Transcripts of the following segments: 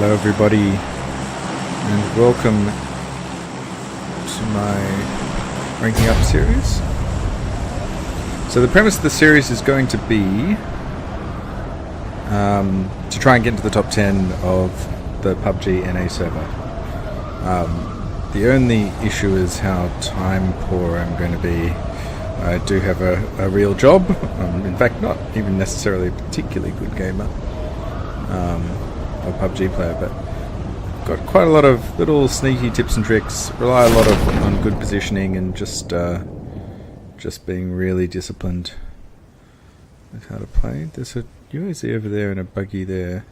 Hello everybody and welcome to my ranking up series. So the premise of the series is going to be to try and get into the top 10 of the PUBG NA server. The only issue is how time poor I'm going to be. I do have a real job. In fact, not even necessarily a particularly good gamer. A PUBG player, but got quite a lot of little sneaky tips and tricks. Rely a lot on good positioning and just being really disciplined with how to play. There's a UAZ over there and a buggy there.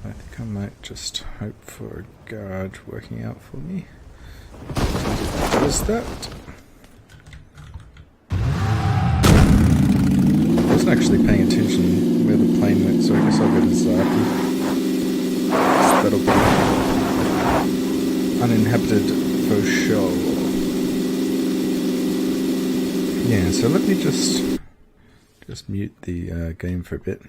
I think I might just hope for a garage working out for me. Does that? I wasn't actually paying attention where the plane went, so I guess I'll go to Zaki. That'll be uninhabited for sure. Yeah, so let me just mute the game for a bit.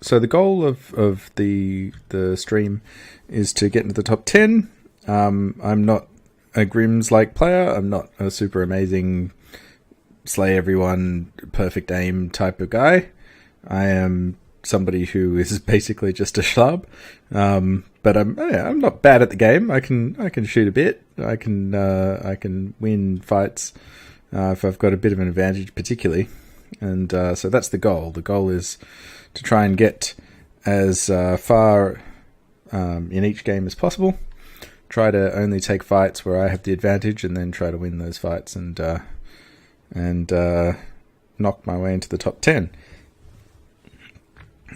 So the goal of the stream is to get into the top 10. I'm not a Grims-like player. I'm not a super amazing slay everyone, perfect aim type of guy. I am somebody who is basically just a schlub. But I'm not bad at the game. I can shoot a bit. I can win fights if I've got a bit of an advantage, particularly. And so that's the goal. The goal is to try and get as far in each game as possible. Try to only take fights where I have the advantage, and then try to win those fights and knock my way into the top 10.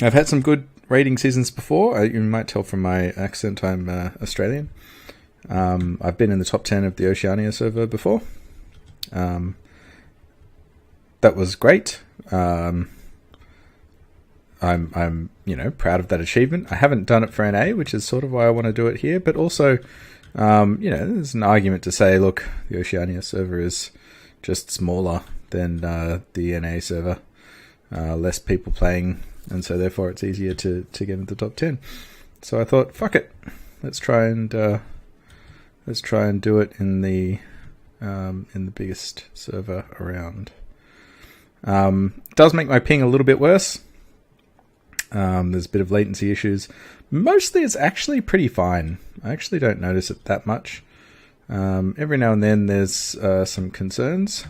I've had some good rating seasons before. You might tell from my accent I'm Australian. I've been in the top 10 of the Oceania server before. That was great. I'm proud of that achievement. I haven't done it for NA, which is sort of why I want to do it here, but also there's an argument to say, look, the Oceania server is just smaller than the NA server. Less people playing, and so therefore it's easier to get into the top 10. So I thought, fuck it, let's try and do it in the biggest server around. It does make my ping a little bit worse. There's a bit of latency issues. Mostly it's actually pretty fine. I actually don't notice it that much. Every now and then there's some concerns,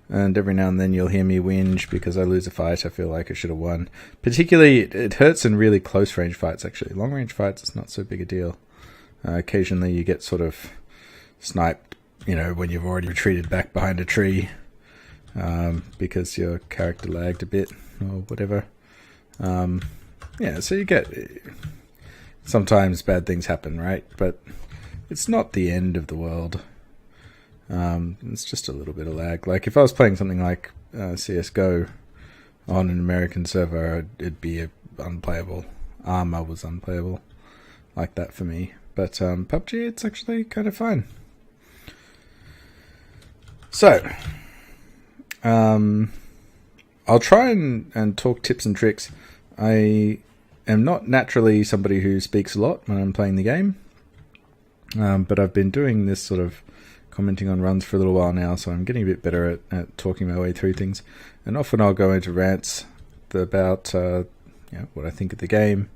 and every now and then you'll hear me whinge because I lose a fight I feel like I should have won. Particularly, it hurts in really close range fights, actually. Long range fights, it's not so big a deal. Occasionally you get sort of sniped, when you've already retreated back behind a tree because your character lagged a bit or whatever. So you get... Sometimes bad things happen, right? But it's not the end of the world. It's just a little bit of lag. Like, if I was playing something like CSGO on an American server, it'd be unplayable. Armor was unplayable like that for me. But PUBG, it's actually kind of fine. So, I'll try and talk tips and tricks. I am not naturally somebody who speaks a lot when I'm playing the game. But I've been doing this sort of commenting on runs for a little while now, so I'm getting a bit better at talking my way through things. And often I'll go into rants about what I think of the game,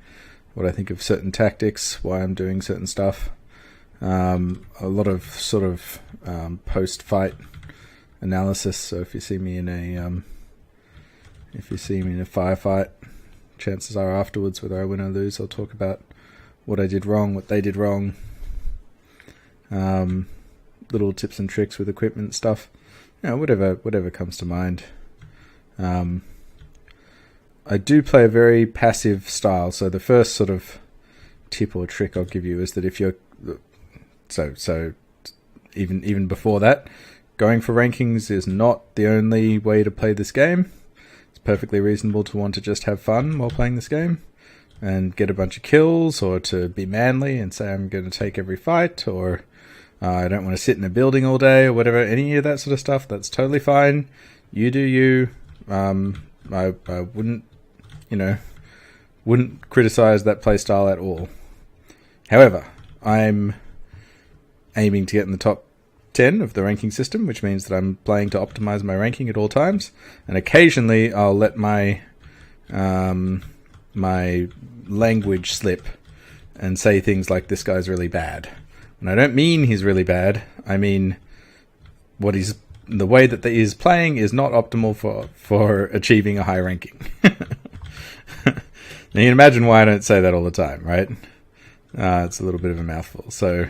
what I think of certain tactics, why I'm doing certain stuff. A lot of sort of post-fight analysis. So if you see me in a firefight, chances are afterwards, whether I win or lose, I'll talk about what I did wrong, what they did wrong. Little tips and tricks with equipment stuff, whatever comes to mind. I do play a very passive style, so the first sort of tip or trick I'll give you is that if you're even before that, going for rankings is not the only way to play this game. It's perfectly reasonable to want to just have fun while playing this game and get a bunch of kills, or to be manly and say I'm going to take every fight, or I don't want to sit in a building all day, or whatever. Any of that sort of stuff, that's totally fine. You do you. I wouldn't, Wouldn't criticize that playstyle at all. However, I'm aiming to get in the top 10 of the ranking system, which means that I'm playing to optimize my ranking at all times. And occasionally I'll let my my language slip and say things like, this guy's really bad. And I don't mean he's really bad. I mean the way that he is playing is not optimal for achieving a high ranking. Now you can imagine why I don't say that all the time, right? It's a little bit of a mouthful. So,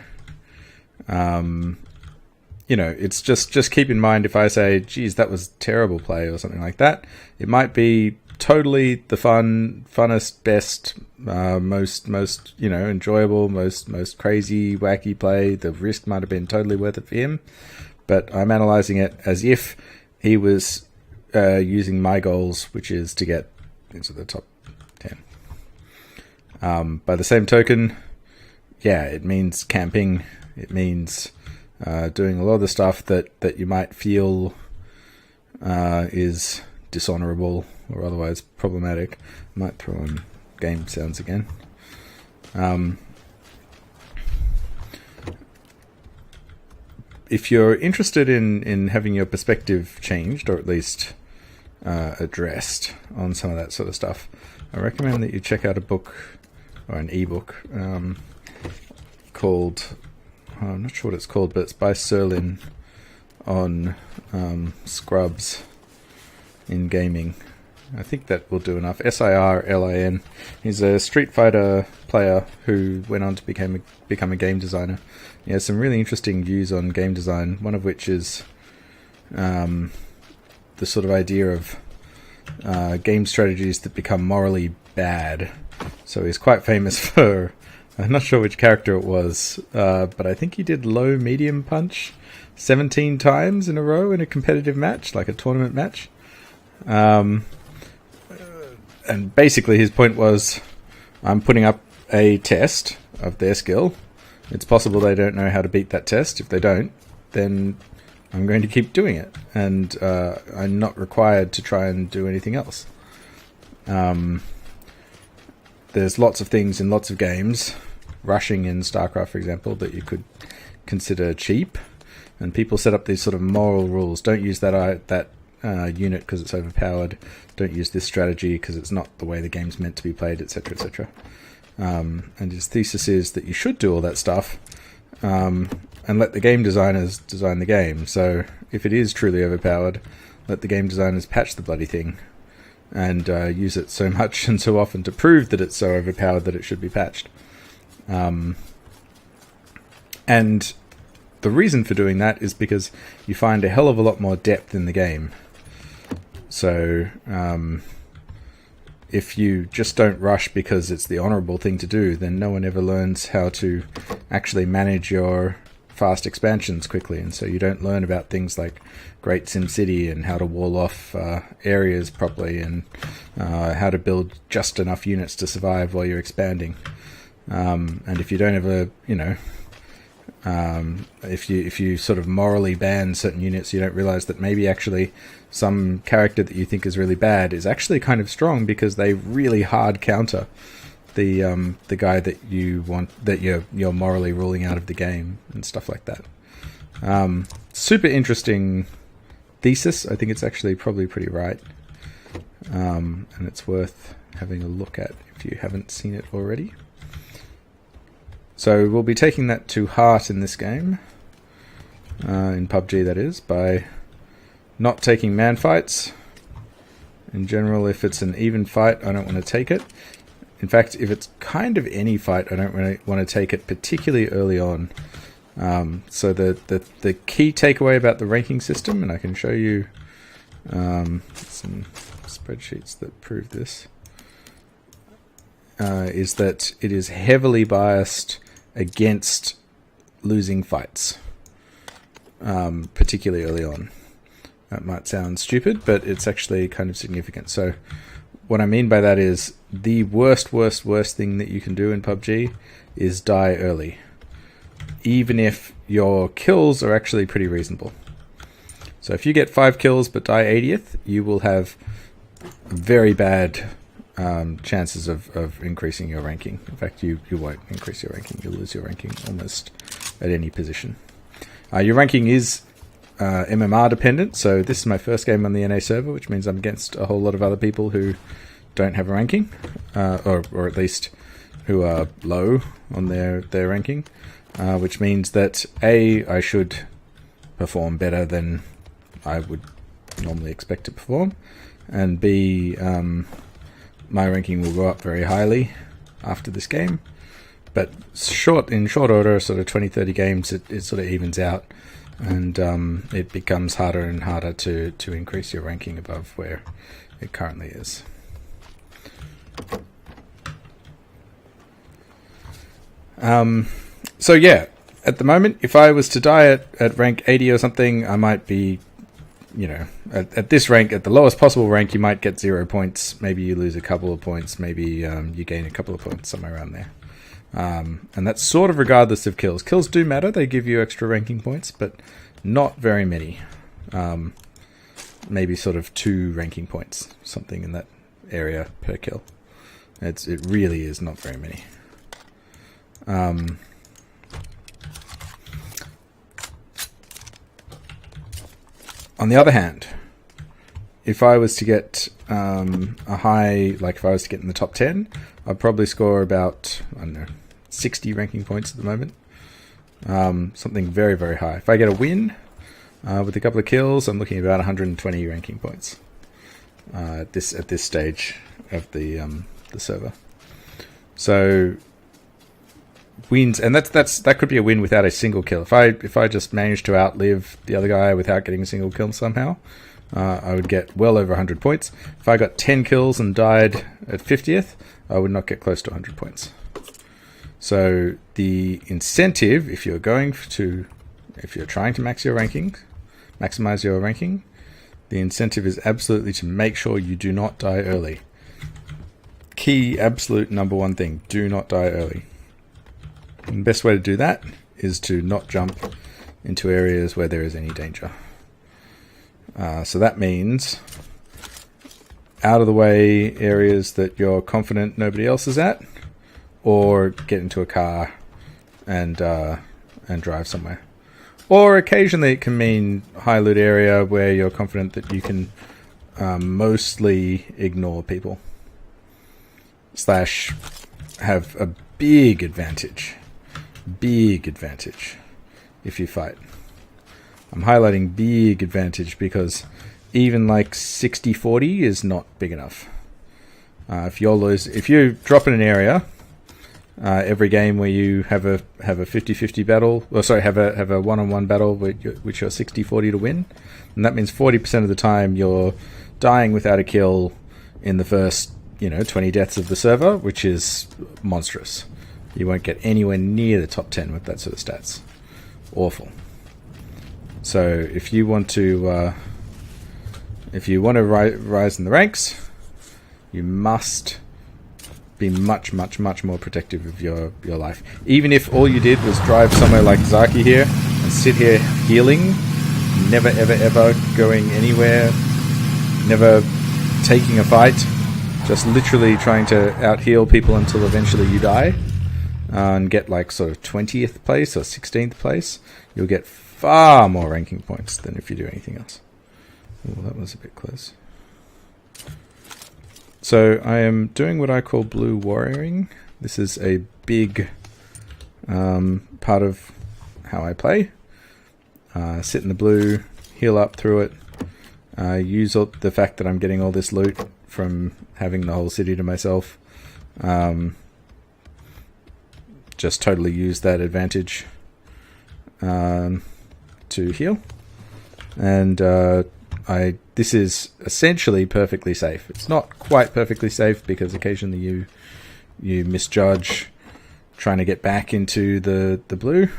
it's just keep in mind, if I say, geez, that was terrible play or something like that, it might be totally the funnest, best, most enjoyable, most crazy, wacky play. The risk might have been totally worth it for him, but I'm analyzing it as if he was using my goals, which is to get into the top 10. By the same token, yeah, it means camping. It means doing a lot of the stuff that you might feel is dishonorable or otherwise problematic. I might throw on game sounds again. If you're interested in having your perspective changed, or at least addressed on some of that sort of stuff, I recommend that you check out a book or an ebook called, I'm not sure what it's called, but it's by Serlin on scrubs in gaming. I think that will do enough. Sirlin. He's a Street Fighter player who went on to become a game designer. He has some really interesting views on game design, one of which is the sort of idea of game strategies that become morally bad. So he's quite famous for, I'm not sure which character it was, but I think he did low medium punch 17 times in a row in a competitive match, like a tournament match. And basically his point was, I'm putting up a test of their skill. It's possible they don't know how to beat that test. If they don't, then I'm going to keep doing it. And I'm not required to try and do anything else. There's lots of things in lots of games, rushing in StarCraft, for example, that you could consider cheap. And people set up these sort of moral rules. Don't use that unit because it's overpowered. Don't use this strategy because it's not the way the game's meant to be played, etc., etc. And his thesis is that you should do all that stuff and let the game designers design the game. So if it is truly overpowered, let the game designers patch the bloody thing and use it so much and so often to prove that it's so overpowered that it should be patched. And the reason for doing that is because you find a hell of a lot more depth in the game. So if you just don't rush because it's the honourable thing to do, then no one ever learns how to actually manage your fast expansions quickly. And so you don't learn about things like Great SimCity and how to wall off areas properly and how to build just enough units to survive while you're expanding. And if you don't ever, if you sort of morally ban certain units, you don't realize that maybe actually some character that you think is really bad is actually kind of strong because they really hard counter the guy that you want, that you're morally ruling out of the game and stuff like that. Super interesting thesis. I think it's actually probably pretty right, and it's worth having a look at if you haven't seen it already. So we'll be taking that to heart in this game, in PUBG that is, by not taking man fights. In general, if it's an even fight, I don't want to take it. In fact, if it's kind of any fight, I don't really want to take it, particularly early on. So the key takeaway about the ranking system, and I can show you some spreadsheets that prove this, is that it is heavily biased against losing fights, particularly early on. That might sound stupid, but it's actually kind of significant. So what I mean by that is the worst thing that you can do in PUBG is die early, even if your kills are actually pretty reasonable. So if you get 5 kills but die 80th, you will have very bad chances of increasing your ranking. In fact, you won't increase your ranking. You'll lose your ranking almost at any position. Your ranking is MMR dependent, so this is my first game on the NA server, which means I'm against a whole lot of other people who don't have a ranking, or at least who are low on their ranking, which means that A, I should perform better than I would normally expect to perform, and B, my ranking will go up very highly after this game. But in short order, sort of 20-30 games, it sort of evens out, and it becomes harder and harder to increase your ranking above where it currently is. So yeah, at the moment, if I was to die at rank 80 or something, I might be, at this rank, at the lowest possible rank, you might get 0 points. Maybe you lose a couple of points. Maybe you gain a couple of points, somewhere around there. And that's sort of regardless of kills. Kills do matter. They give you extra ranking points, but not very many. Maybe sort of 2 ranking points, something in that area per kill. It really is not very many. On the other hand, if I was to get a high, like if I was to get in the top 10, I'd probably score about, 60 ranking points at the moment. Something very, very high. If I get a win with a couple of kills, I'm looking at about 120 ranking points at this stage of the server. So wins, and that could be a win without a single kill. If I just managed to outlive the other guy without getting a single kill somehow, I would get well over 100 points. If I got 10 kills and died at 50th, I would not get close to 100 points. So the incentive, if you're trying to maximize your ranking, the incentive is absolutely to make sure you do not die early. Key, absolute number one thing: do not die early. And the best way to do that is to not jump into areas where there is any danger. So that means out of the way areas that you're confident nobody else is at, or get into a car and drive somewhere. Or occasionally it can mean high loot area where you're confident that you can mostly ignore people. / have a big advantage if you fight. I'm highlighting big advantage because even like 60-40 is not big enough. If you drop in an area every game where you have a 50-50 battle, have a one-on-one battle which you're 60-40 to win, and that means 40% of the time you're dying without a kill in the first 20 deaths of the server, which is monstrous. You won't get anywhere near the top 10 with that sort of stats. Awful. So if you want to rise in the ranks, you must be much, much, much more protective of your life. Even if all you did was drive somewhere like Zaki here and sit here healing, never, ever, ever going anywhere, never taking a fight, just literally trying to out-heal people until eventually you die, and get like sort of 20th place or 16th place, you'll get far more ranking points than if you do anything else. Oh, that was a bit close. So I am doing what I call blue warrioring. This is a big part of how I play. Sit in the blue, heal up through it, use the fact that I'm getting all this loot from having the whole city to myself. Just totally use that advantage to heal. And this is essentially perfectly safe. It's not quite perfectly safe because occasionally you misjudge trying to get back into the blue.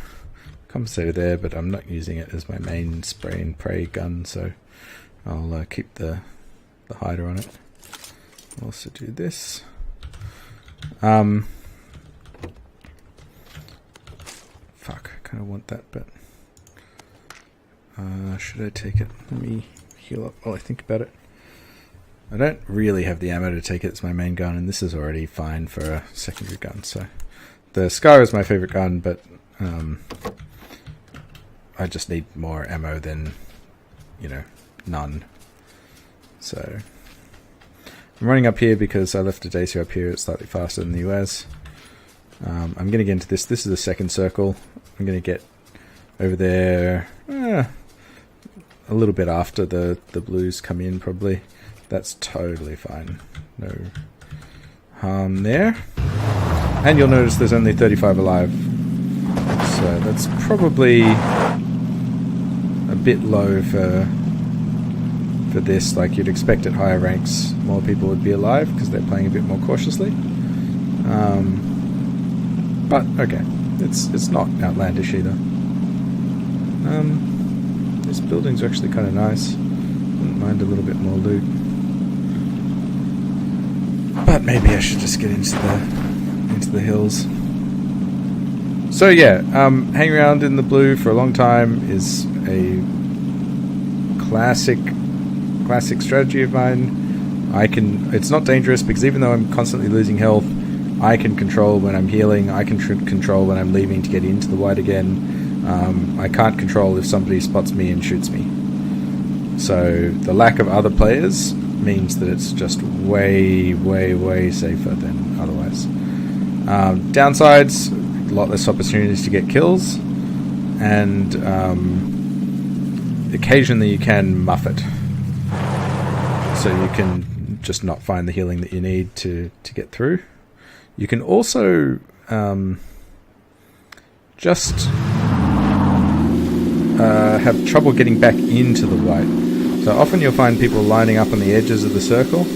Compensator there, but I'm not using it as my main spray and pray gun, so I'll keep the hider on it. I'll also do this. Fuck, I kind of want that, but should I take it? Let me heal up while I think about it. I don't really have the ammo to take it as my main gun, and this is already fine for a secondary gun. So the Scar is my favorite gun, but I just need more ammo than, none. So I'm running up here because I left a Daisy up here. It's slightly faster than the US. I'm going to get into this. This is the second circle. I'm going to get over there a little bit after the blues come in, probably. That's totally fine. No harm there. And you'll notice there's only 35 alive. So that's probably a bit low for this. Like, you'd expect at higher ranks more people would be alive because they're playing a bit more cautiously. But okay, it's not outlandish either. This building's actually kind of nice. Wouldn't mind a little bit more loot. But maybe I should just get into the hills. So yeah, hanging around in the blue for a long time is a classic strategy of mine. It's not dangerous because even though I'm constantly losing health, I can control when I'm healing. I can control when I'm leaving to get into the white again. I can't control if somebody spots me and shoots me. So the lack of other players means that it's just way, way, way safer than otherwise. Downsides, a lot less opportunities to get kills, and occasionally you can muff it. So you can just not find the healing that you need to get through. You can also just have trouble getting back into the white. So often you'll find people lining up on the edges of the circle,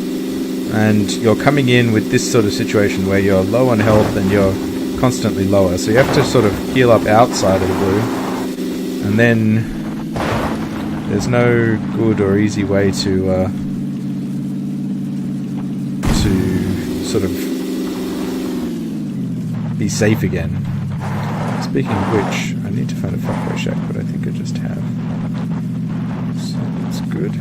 and you're coming in with this sort of situation where you're low on health and you're constantly lower. So you have to sort of heal up outside of the blue, and then there's no good or easy way to sort of be safe again. Speaking of which, I need to find a fuckboy shack, but I think I just have. So that's good.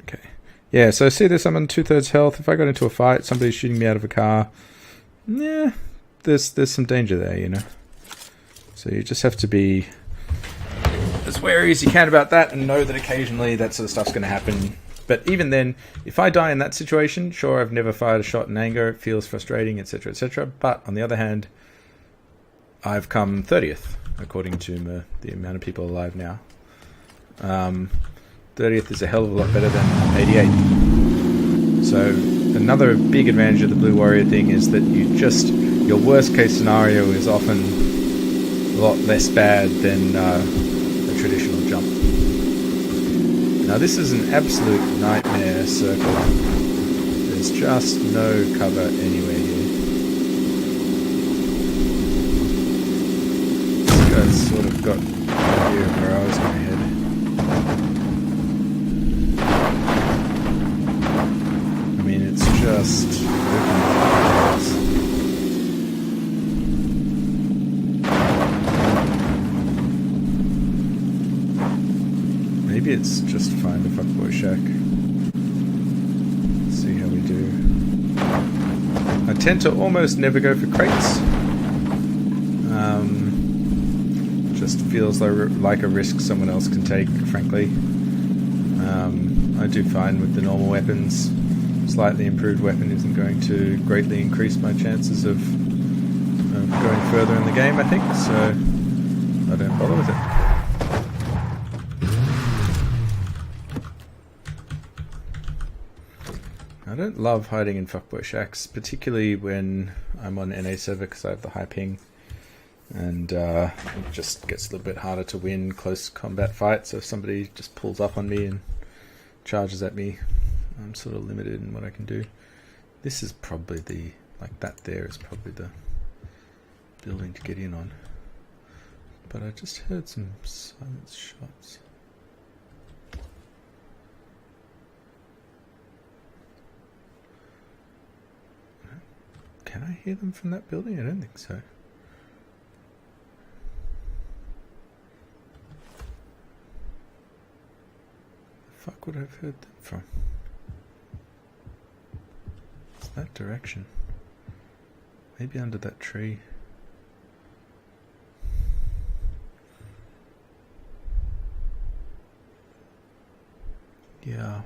Okay. Yeah, so see this, I'm on 2/3 health. If I got into a fight, somebody's shooting me out of a car, yeah, there's some danger there, So you just have to be as wary as you can about that and know that occasionally that sort of stuff's going to happen. But even then, if I die in that situation, sure, I've never fired a shot in anger, it feels frustrating, etc., etc. But on the other hand, I've come 30th, according to the amount of people alive now. 30th is a hell of a lot better than 88th. So another big advantage of the Blue Warrior thing is that your worst case scenario is often a lot less bad than a traditional jump. Now this is an absolute nightmare circle. There's just no cover anywhere here. This guy's sort of got an idea of where I was going to head. I mean, it's just maybe it's just find a fuckboy shack. Let's see how we do. I tend to almost never go for crates. Just feels like a risk someone else can take, frankly. I do find with the normal weapons, slightly improved weapon isn't going to greatly increase my chances of going further in the game, I think, so I don't bother with it. I don't love hiding in fuckboy shacks, particularly when I'm on NA server because I have the high ping, and it just gets a little bit harder to win close combat fights. So if somebody just pulls up on me and charges at me, I'm sort of limited in what I can do. This is probably that there is probably the building to get in on. But I just heard some silent shots. Can I hear them from that building? I don't think so. The fuck would I have heard them from? It's that direction. Maybe under that tree. Yeah.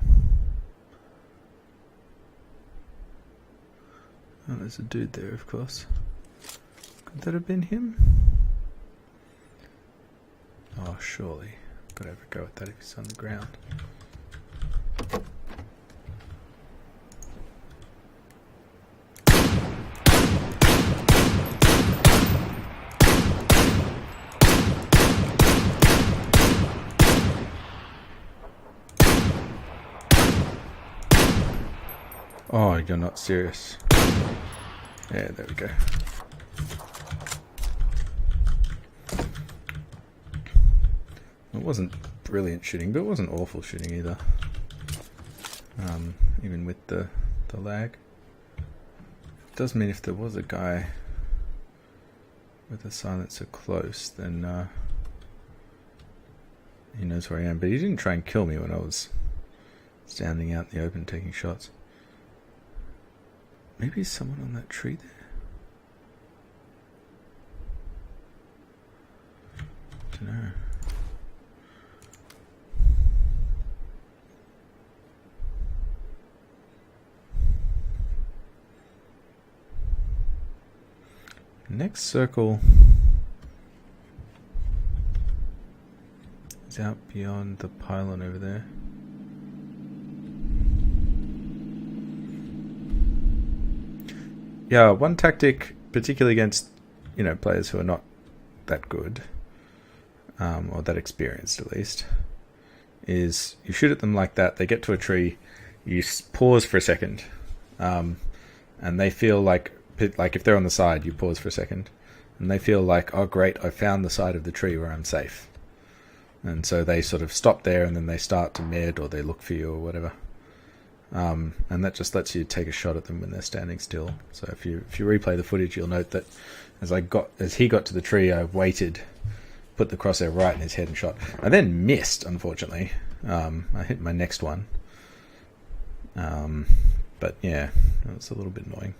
Oh, there's a dude there, of course. Could that have been him? Oh, surely. Gotta have a go at that if he's on the ground. Oh, you're not serious. Yeah, there we go. It wasn't brilliant shooting, but it wasn't awful shooting either. Even with the lag. It does mean if there was a guy with a silencer close, then he knows where I am. But he didn't try and kill me when I was standing out in the open taking shots. Maybe someone on that tree there? Don't know. Next circle is out beyond the pylon over there. Yeah, one tactic, particularly against, players who are not that good, or that experienced at least, is you shoot at them like that, they get to a tree, you pause for a second, and they feel like if they're on the side, you pause for a second, and they feel like, oh great, I found the side of the tree where I'm safe. And so they sort of stop there, and then they start to med, or they look for you, or whatever. And that just lets you take a shot at them when they're standing still. So if you replay the footage, you'll note that as he got to the tree, I waited, put the crosshair right in his head and shot. I then missed, unfortunately. I hit my next one. But yeah, it was a little bit annoying.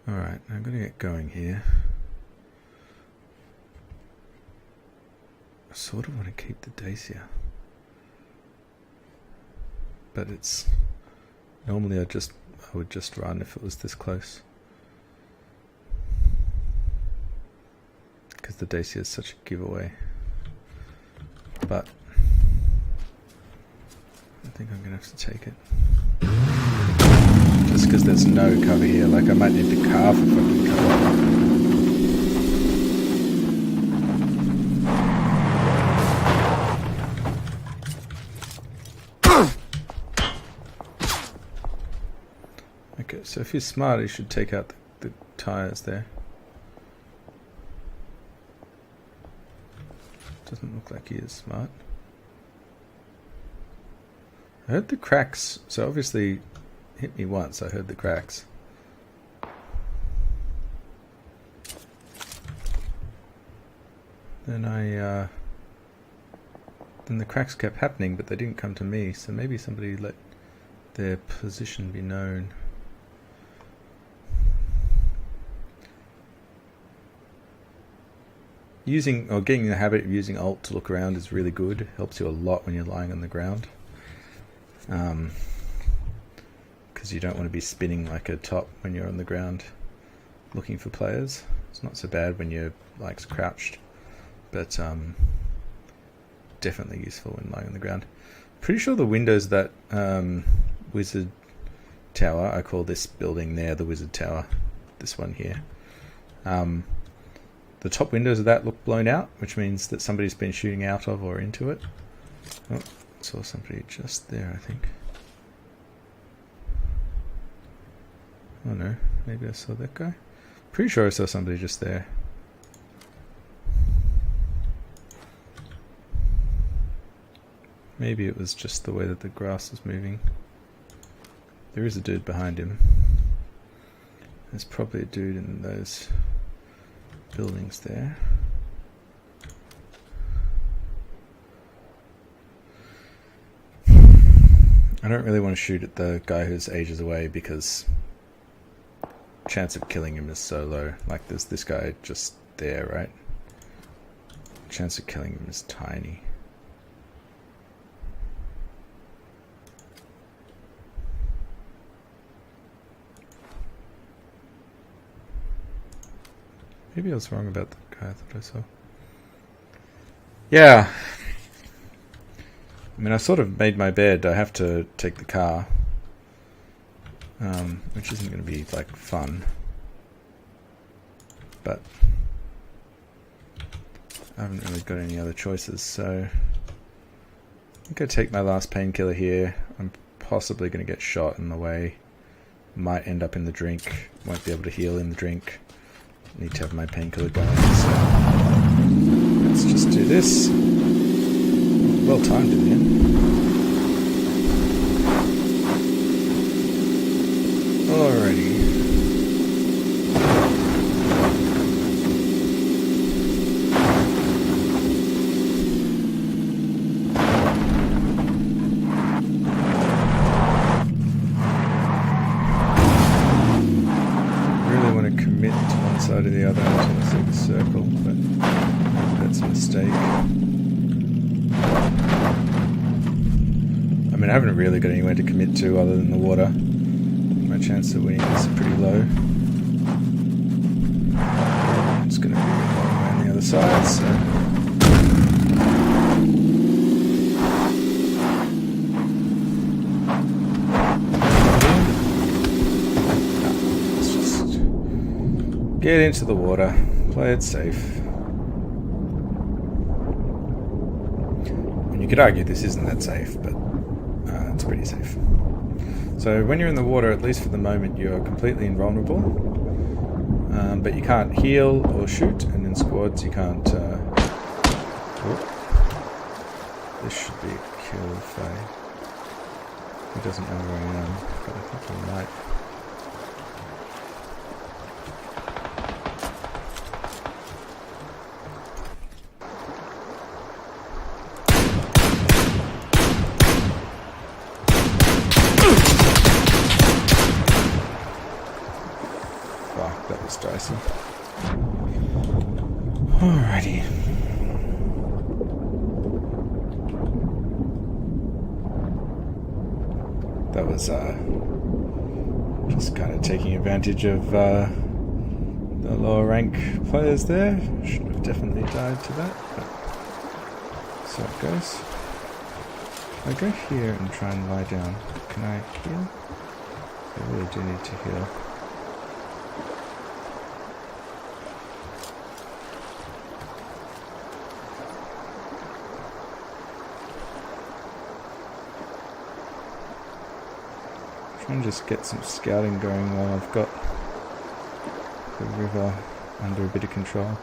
Alright, I'm going to get going here. I sort of want to keep the Dacia. But it's... Normally I would just run if it was this close. Because the Dacia is such a giveaway. But... I think I'm going to have to take it. Just because there's no cover here. Like, I might need to carve a fucking cover. Okay, so if he's smart, he should take out the tires there. Doesn't look like he is smart. I heard the cracks, so obviously hit me once, I heard the cracks. Then then the cracks kept happening, but they didn't come to me, so maybe somebody let their position be known. Getting in the habit of using Alt to look around is really good. It helps you a lot when you're lying on the ground. Because you don't want to be spinning like a top when you're on the ground looking for players. It's not so bad when you're like crouched, but definitely useful when lying on the ground. Pretty sure the windows that wizard tower, I call this building there the wizard tower, this one here. The top windows of that look blown out, which means that somebody's been shooting out of or into it. Oh, saw somebody just there, I think. Oh no, maybe I saw that guy. Pretty sure I saw somebody just there. Maybe it was just the way that the grass was moving. There is a dude behind him. There's probably a dude in those buildings there. I don't really want to shoot at the guy who's ages away because chance of killing him is so low. Like there's this guy just there, right? Chance of killing him is tiny. Maybe I was wrong about that guy I thought I saw. Yeah. I mean, I sort of made my bed. I have to take the car. Which isn't going to be, like, fun. But I haven't really got any other choices, so I think I take my last painkiller here. I'm possibly going to get shot in the way. Might end up in the drink. Won't be able to heal in the drink. Need to have my painkiller going, so let's just do this. Well timed in the end. Alrighty. Side of the other until I see the circle, but that's a mistake. I mean, I haven't really got anywhere to commit to other than the water. My chance of winning is pretty low. It's going to be on the other side, so... Get into the water, play it safe. And you could argue this isn't that safe, but it's pretty safe. So when you're in the water, at least for the moment, you're completely invulnerable. But you can't heal or shoot, and in squads you can't... This should be a kill if he doesn't know where I am, but I think he might. That was dicey. Alrighty. That was just kind of taking advantage of the lower rank players there. Should have definitely died to that, but so it goes. I go here and try and lie down. Can I heal? I really do need to heal. Try and just get some scouting going while I've got the river under a bit of control.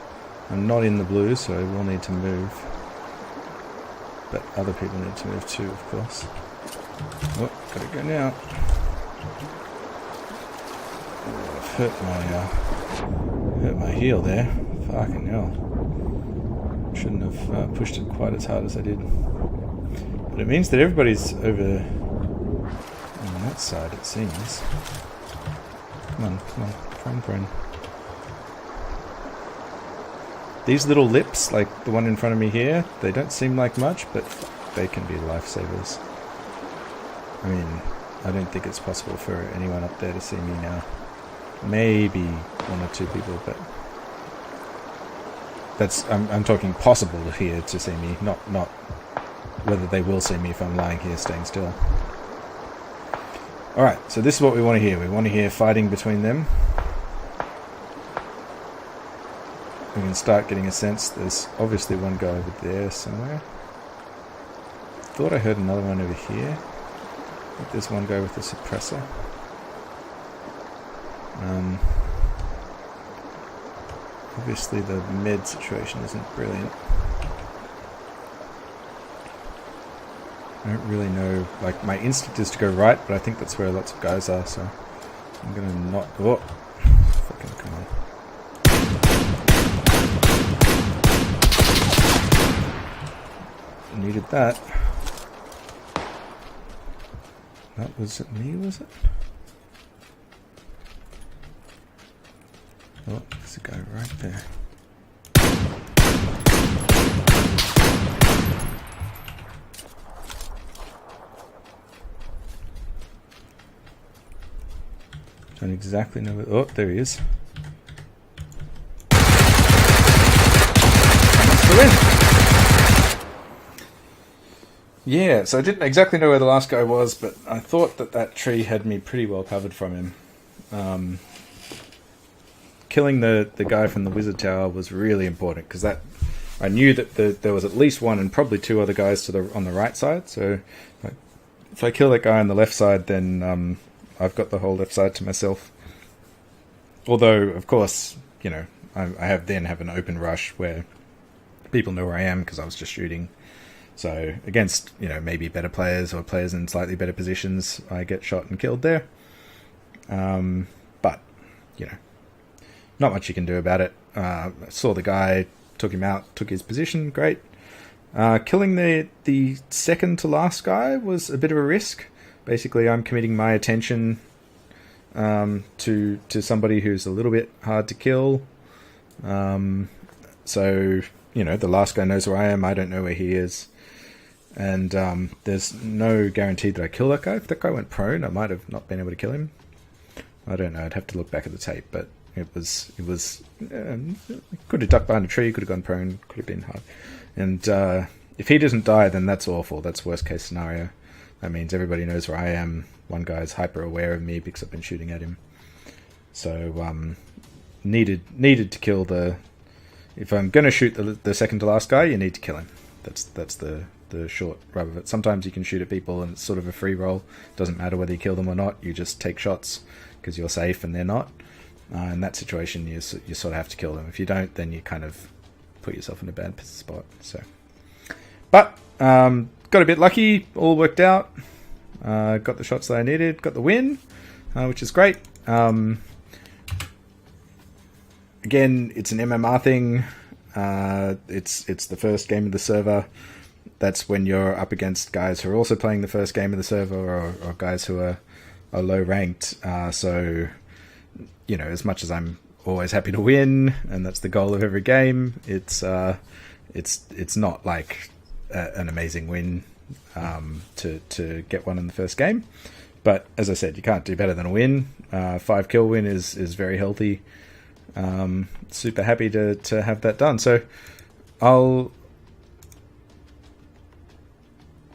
I'm not in the blue, so I will need to move. But other people need to move too, of course. Oh, gotta go now. Oh, I've hurt my heel there. Fucking hell. Shouldn't have pushed it quite as hard as I did. But it means that everybody's over on that side, it seems. Come on, prone. These little lips, like the one in front of me here, they don't seem like much, but they can be lifesavers. I mean, I don't think it's possible for anyone up there to see me now. Maybe one or two people, but that's I'm talking possible here to see me, not whether they will see me if I'm lying here staying still. Alright, so this is what we want to hear. We want to hear fighting between them. We can start getting a sense. There's obviously one guy over there somewhere. Thought I heard another one over here. I think there's one guy with a suppressor. Obviously the med situation isn't brilliant. I don't really know. Like, my instinct is to go right, but I think that's where lots of guys are, so I'm gonna not. Oh, fucking come on. Needed that. That was it me, was it? Oh, there's a guy right there. Don't exactly know where. Oh, there he is. Yeah, so I didn't exactly know where the last guy was, but I thought that tree had me pretty well covered from him. Killing the guy from the wizard tower was really important, because that I knew that there was at least one and probably two other guys on the right side. So if I kill that guy on the left side, then I've got the whole left side to myself. Although, of course, you know, I have an open rush where people know where I am because I was just shooting. So against, you know, maybe better players or players in slightly better positions, I get shot and killed there. But, you know, not much you can do about it. Saw the guy, took him out, took his position, great. Killing the second to last guy was a bit of a risk. Basically, I'm committing my attention to somebody who's a little bit hard to kill. So, you know, the last guy knows where I am, I don't know where he is. And there's no guarantee that I kill that guy. If that guy went prone, I might have not been able to kill him. I don't know, I'd have to look back at the tape, but it was could have ducked behind a tree, could have gone prone, could have been hard. And if he doesn't die, then that's awful. That's worst case scenario. That means everybody knows where I am. One guy's hyper aware of me because I've been shooting at him. So needed to kill the. If I'm going to shoot the second to last guy, you need to kill him. That's the short rub of it. Sometimes you can shoot at people and it's sort of a free roll. Doesn't matter whether you kill them or not. You just take shots because you're safe and they're not. In that situation, you sort of have to kill them. If you don't, then you kind of put yourself in a bad spot. So, but got a bit lucky. All worked out. Got the shots that I needed. Got the win, which is great. Again, it's an MMR thing. It's the first game of the server. That's when you're up against guys who are also playing the first game of the server, or guys who are low ranked. So, you know, as much as I'm always happy to win, and that's the goal of every game, it's not like an amazing win to get one in the first game. But as I said, you can't do better than a win. 5 kill win is very healthy. Super happy to have that done. So I'll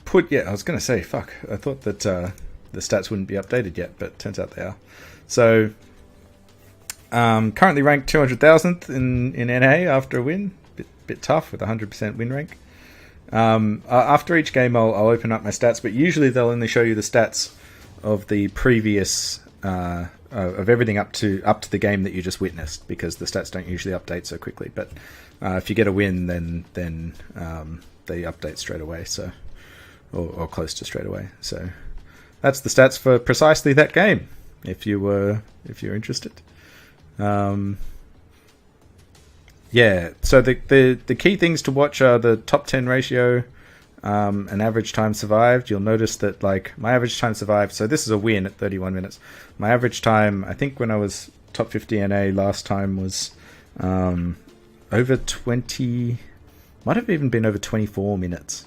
put, I was going to say, fuck, I thought that the stats wouldn't be updated yet, but turns out they are. So currently ranked 200,000th in NA after a win. Bit tough with 100% win rank. After each game I'll open up my stats, but usually they'll only show you the stats of the previous of everything up to the game that you just witnessed, because the stats don't usually update so quickly. But if you get a win, then they update straight away, so or close to straight away. So that's the stats for precisely that game, if you're interested. So the key things to watch are the top 10 ratio, and average time survived. You'll notice that, like, my average time survived, so this is a win at 31 minutes. My average time, I think when I was top 50 NA last time, was over 20, might have even been over 24 minutes.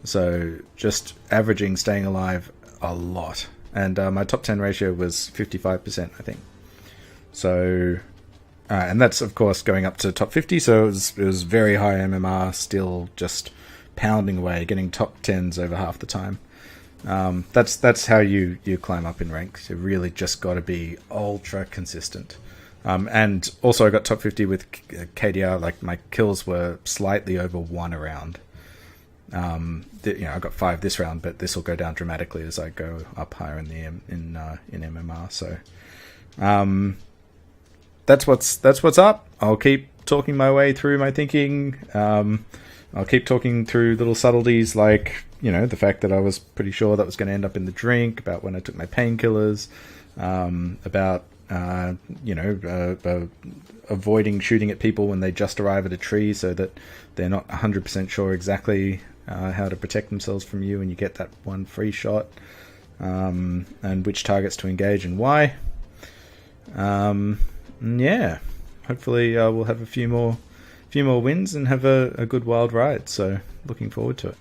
So just averaging, staying alive a lot. And my top 10 ratio was 55%, I think. So, and that's of course going up to top 50, so it was very high MMR, still just pounding away, getting top 10s over half the time. That's how you climb up in rank. You really just got to be ultra consistent. And also I got top 50 with KDR. Like, my kills were slightly over 1 a round. I got 5 this round, but this will go down dramatically as I go up higher in the in MMR. So that's what's up. I'll keep talking my way through my thinking. I'll keep talking through little subtleties like, the fact that I was pretty sure that was going to end up in the drink, about when I took my painkillers, about, avoiding shooting at people when they just arrive at a tree so that they're not 100% sure exactly how to protect themselves from you and you get that one free shot, and which targets to engage and why. Yeah, hopefully we'll have a few more wins and have a good wild ride, so looking forward to it.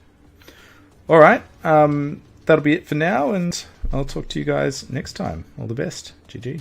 Alright, that'll be it for now, and I'll talk to you guys next time. All the best. GG.